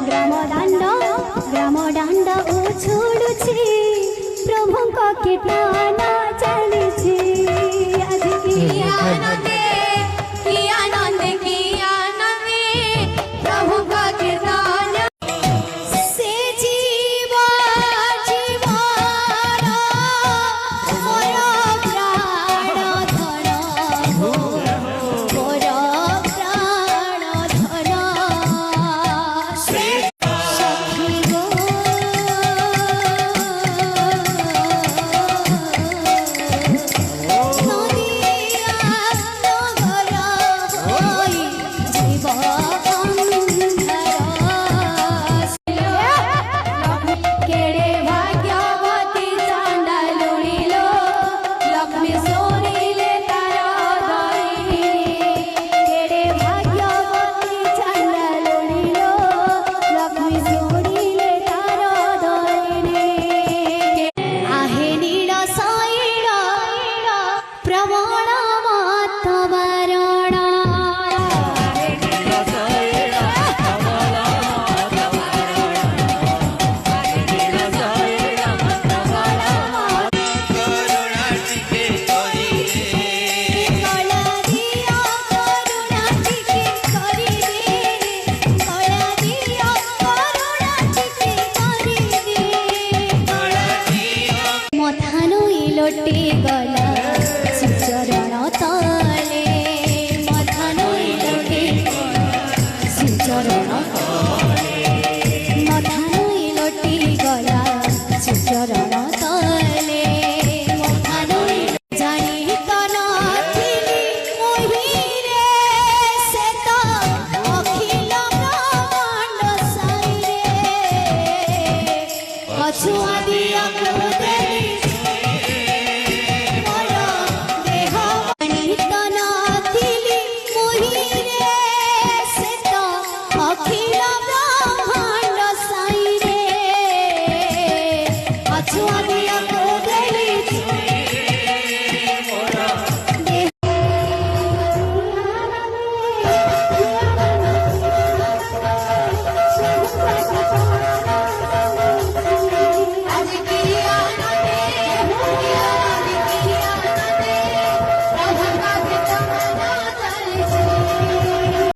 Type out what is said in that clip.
ग्राम दांड उछुड़ुछि प्रभुଙ୍କ कीर्तन चलुछि आज की आनंदे प्रभुଙ୍କ कीर्तन से जीवन मोर प्राण धन मोर प्राण धन सखी गो लोटी गला सुचरण तले मथानु लोटी सुचरण मथानु लोटी गला सुचरण तले मथानु जानी तो नथिली मोहिरे से तो अखिल ब्रह्मांड साईरे अछुआ